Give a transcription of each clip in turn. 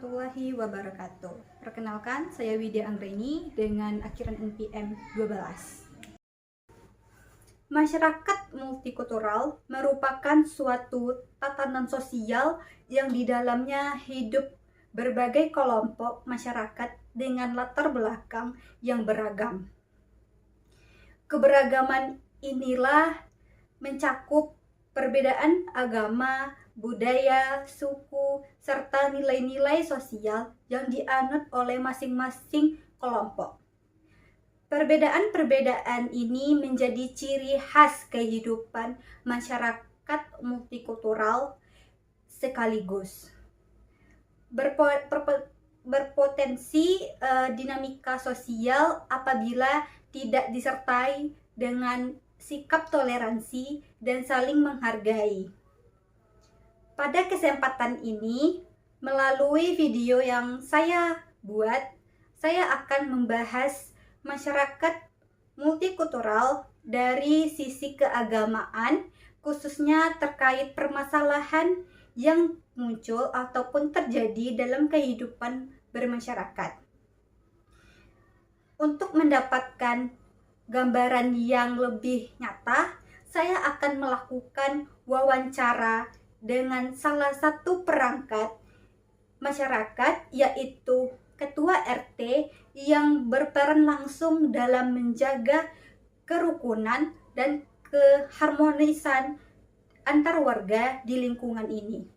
warahmatullahi wabarakatuh. Perkenalkan, saya Widya Anggreni dengan akhiran NPM 12. Masyarakat multikultural merupakan suatu tatanan sosial yang di dalamnya hidup berbagai kelompok masyarakat dengan latar belakang yang beragam. Keberagaman inilah mencakup perbedaan agama, budaya, suku, serta nilai-nilai sosial yang dianut oleh masing-masing kelompok. Perbedaan-perbedaan ini menjadi ciri khas kehidupan masyarakat multikultural sekaligus berpotensi dinamika sosial apabila tidak disertai dengan sikap toleransi dan saling menghargai. Pada kesempatan ini, melalui video yang saya buat, saya akan membahas masyarakat multikultural dari sisi keagamaan, khususnya terkait permasalahan yang muncul ataupun terjadi dalam kehidupan bermasyarakat. Untuk mendapatkan gambaran yang lebih nyata, saya akan melakukan wawancara dengan salah satu perangkat masyarakat, yaitu Ketua RT yang berperan langsung dalam menjaga kerukunan dan keharmonisan antar warga di lingkungan ini.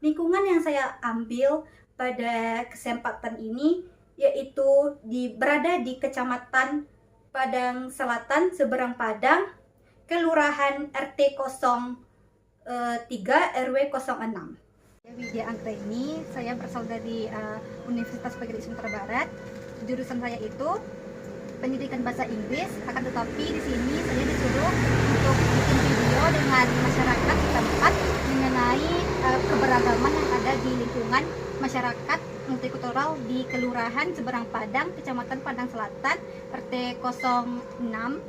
Lingkungan yang saya ambil pada kesempatan ini yaitu berada di Kecamatan Padang Selatan, Seberang Padang, Kelurahan RT 03 RW 06. Widya Anggreni, saya berasal dari Universitas PGRI Sumatera Barat. Jurusan saya itu pendidikan bahasa Inggris, akan tetapi di sini saya disuruh untuk bikin video dengan masyarakat setempat mengenai keberagaman yang ada di lingkungan masyarakat multikultural di Kelurahan Seberang Padang, Kecamatan Padang Selatan, RT 06,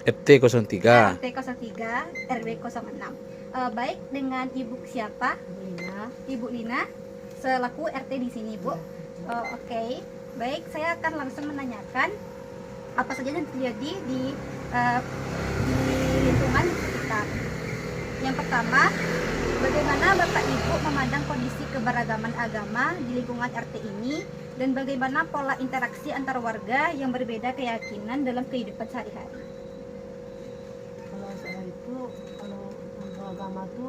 RT 03, RT 03, RW 06. Baik, dengan Ibu siapa? Ibu Lina, selaku RT di sini, Bu. Oke. Baik, saya akan langsung menanyakan apa saja yang terjadi di lingkungan sekitar. Yang pertama, bagaimana Bapak Ibu memandang kondisi keberagaman agama di lingkungan RT ini, dan bagaimana pola interaksi antar warga yang berbeda keyakinan dalam kehidupan sehari-hari? Kalau soal itu, kalau agama itu,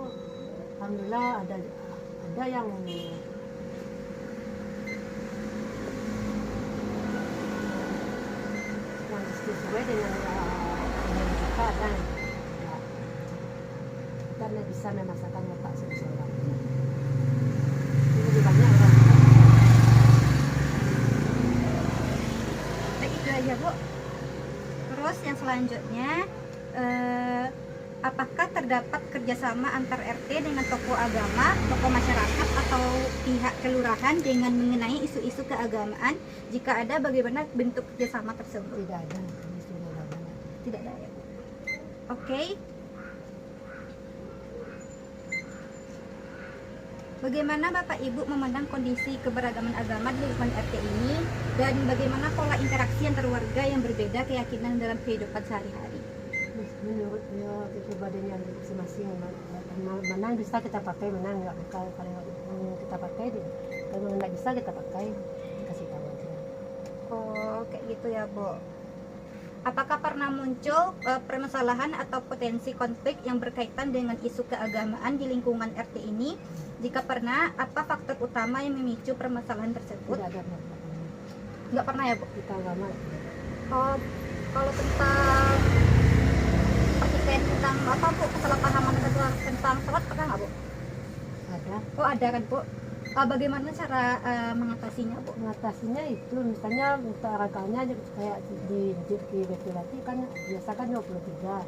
alhamdulillah ada yang sesuai dengan kita, dan kita bisa memasakkan watak seseorang. Ini lebih banyak orang. Baik, itu aja, Bu. Terus yang selanjutnya, apakah terdapat kerjasama antar RT dengan tokoh agama, tokoh masyarakat, atau pihak kelurahan dengan mengenai isu-isu keagamaan? Jika ada, bagaimana bentuk kerjasama tersebut? Tidak ada. Tidak ada, ya. Oke. Bagaimana Bapak Ibu memandang kondisi keberagaman agama di lingkungan RT ini, dan bagaimana pola interaksi antar warga yang berbeda keyakinan dalam kehidupan sehari-hari? Menurut kepribadiannya masing-masing, mana bisa kita pakai, mana nggak. Kalau kita pakai, kalau nggak bisa kita pakai, kasih tahu aja. Oh, kayak gitu ya, Bu. Apakah pernah muncul permasalahan atau potensi konflik yang berkaitan dengan isu keagamaan di lingkungan RT ini? Jika pernah, apa faktor utama yang memicu permasalahan tersebut? Tidak ada. Nggak pernah ya, Bu? Kita agama. Oh, kalau tentang pertikaian tentang apa, Bu? Kesalahpahaman tentang sholat pernah nggak, Bu? Ada. Oh, ada kan, Bu? Bagaimana cara mengatasinya, Bu? Mengatasinya itu misalnya rakaatnya kayak di laki-laki kan biasa kan 23.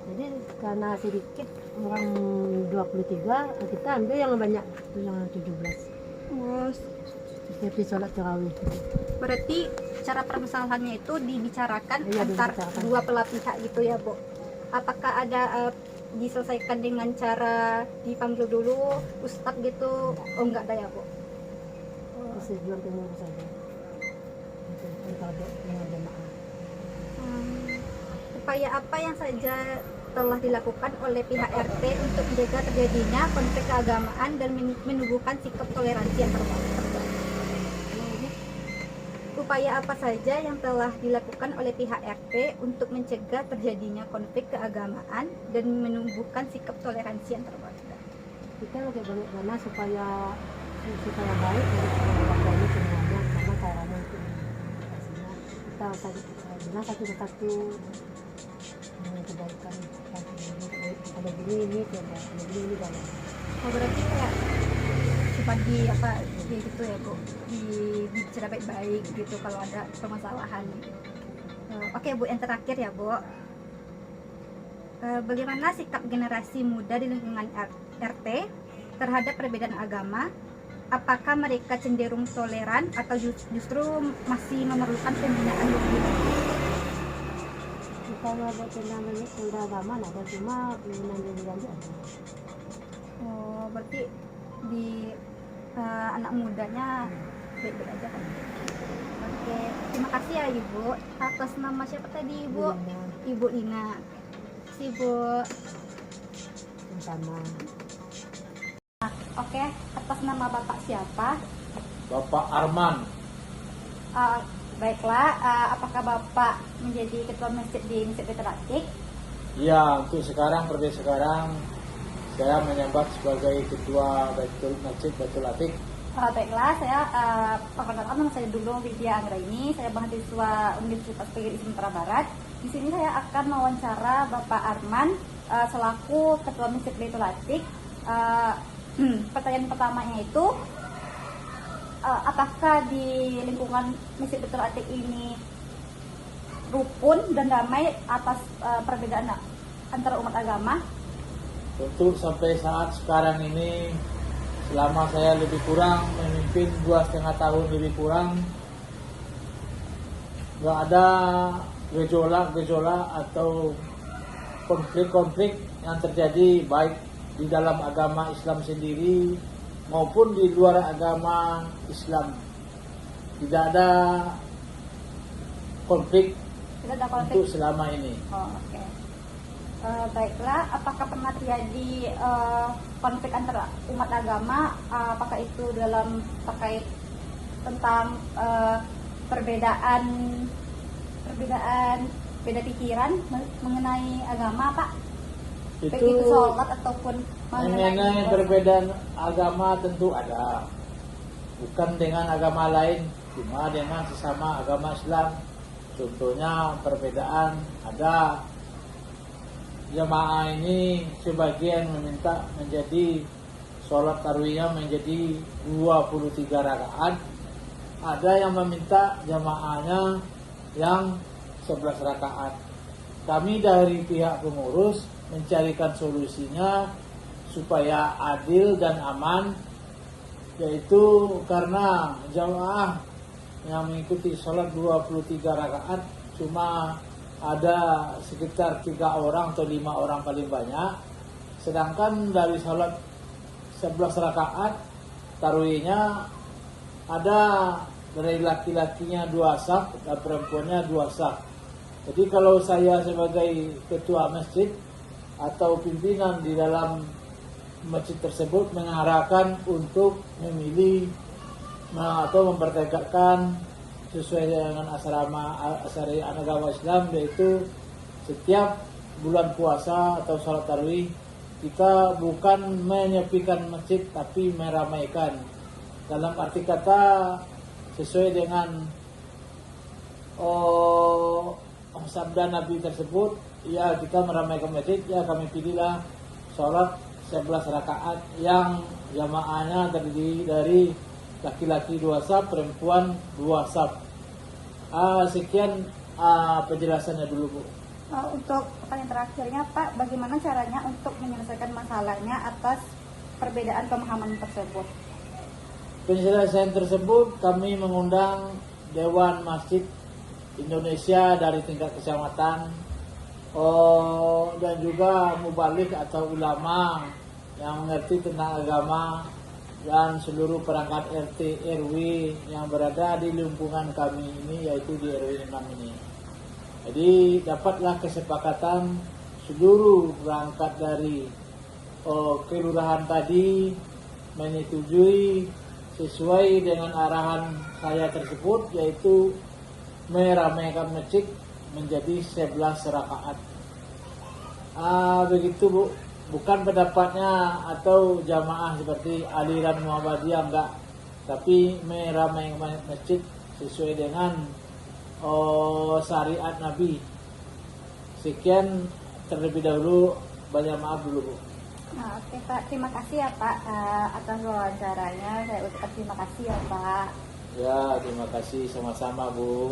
Jadi karena sedikit orang 23, kita ambil yang banyak itu yang 17. Oh, Setiap di sholat tarawih. berarti cara permasalahannya itu dibicarakan Iya, antar dibicarakan. dua belah pihak gitu ya, Bu? Apakah ada diselesaikan dengan cara dipanggil dulu ustadz gitu? Oh, enggak ada ya, Bu? persetujuan pengurus saja itu antara dengan jemaah. Upaya apa yang saja telah dilakukan oleh pihak RT untuk menjaga terjadinya konflik keagamaan dan menumbuhkan sikap toleransi antar warga? Upaya apa saja yang telah dilakukan oleh pihak RT untuk mencegah terjadinya konflik keagamaan dan menumbuhkan sikap toleransi antar warga? Kita bagaimana supaya baik dari warga ini semuanya, karena caranya itu komunikasinya kita benar satu dengan kebaikan ada ini coba ada ini banyak. Oh, berarti kayak cepat di gitu ya Bu, dibicara baik-baik gitu kalau ada permasalahan. Oke Bu, yang terakhir ya Bu, bagaimana sikap generasi muda di lingkungan RT terhadap perbedaan agama? Apakah mereka cenderung toleran atau justru masih memerlukan pembinaan lebih lanjut? Kalau ada pembinaan agama ada, cuma pembinaan lebih lanjut ada. Oh, berarti di anak mudanya baik-baik aja kan? Oke, terima kasih ya Ibu. Atas nama siapa tadi Ibu? Ibu Lina. Si Bu. Sama. Oke, atas nama Bapak siapa? Bapak Arman. Baiklah, apakah Bapak menjadi ketua masjid di Masjid Baitul Atiq? Ya, untuk sekarang saya menyambat sebagai ketua Masjid Baitul Atiq. Baiklah, saya perkenalkan nama saya dulu Widya Anggraini. Saya mahasiswa Universitas PGRI Sumatera Barat. Di sini saya akan mewawancara Bapak Arman selaku ketua Masjid Baitul Atiq. Pertanyaan pertamanya itu, apakah di lingkungan Masjid Baitul Atiq ini rukun dan damai atas perbedaan antara umat agama? Tentu sampai saat sekarang ini, selama saya lebih kurang memimpin 2,5 tahun lebih kurang, nggak ada gejolak atau konflik-konflik yang terjadi baik di dalam agama Islam sendiri maupun di luar agama Islam. Tidak ada konflik, Tidak ada konflik untuk selama ini. Oh, oke. Baiklah, apakah pernah terjadi konflik antara umat agama? Apakah itu dalam terkait tentang perbedaan beda pikiran mengenai agama, Pak? Baik itu sholat ataupun mengenai perbedaan agama tentu ada, bukan dengan agama lain, cuma dengan sesama agama Islam. Contohnya perbedaan ada, jamaah ini sebagian meminta menjadi sholat tarawihnya menjadi 23 rakaat, ada yang meminta jamaahnya yang 11 rakaat. Kami dari pihak pengurus mencarikan solusinya supaya adil dan aman, yaitu karena jamaah yang mengikuti sholat 23 rakaat cuma ada sekitar 3 orang atau 5 orang paling banyak, sedangkan dari sholat 11 rakaat tarawihnya ada dari laki-lakinya 2 saf dan perempuannya 2 saf. Jadi kalau saya sebagai ketua masjid atau pimpinan di dalam masjid tersebut mengarahkan untuk memilih atau mempertegakkan sesuai dengan asari agama Islam, yaitu setiap bulan puasa atau sholat tarawih kita bukan menyepikan masjid tapi meramaikan, dalam arti kata sesuai dengan sabda Nabi tersebut. Ya, kita meramaikan masjid, ya kami pilihlah sholat 11 rakaat yang jamaahnya terdiri dari laki-laki 2 saf, perempuan 2 saf. Sekian penjelasannya dulu, Bu. Untuk pertanyaan terakhirnya, Pak, bagaimana caranya untuk menyelesaikan masalahnya atas perbedaan pemahaman tersebut? Penyelesaian tersebut kami mengundang Dewan Masjid Indonesia dari tingkat kecamatan, dan juga mubalik atau ulama yang mengerti tentang agama dan seluruh perangkat RT RW yang berada di lingkungan kami ini, yaitu di RW 6 ini. Jadi dapatlah kesepakatan seluruh perangkat dari kelurahan tadi menyetujui sesuai dengan arahan saya tersebut, yaitu meramaikan masjid menjadi 11 rakaat. Begitu Bu, bukan pendapatnya atau jamaah seperti aliran Muhammadiyah, enggak, tapi meramaikan masjid sesuai dengan syariat Nabi. Sekian terlebih dahulu, banyak maaf dulu Bu. Nah, oke Pak, terima kasih ya Pak atas wawancaranya. Saya ucapkan terima kasih ya Pak. Ya, terima kasih sama-sama Bu.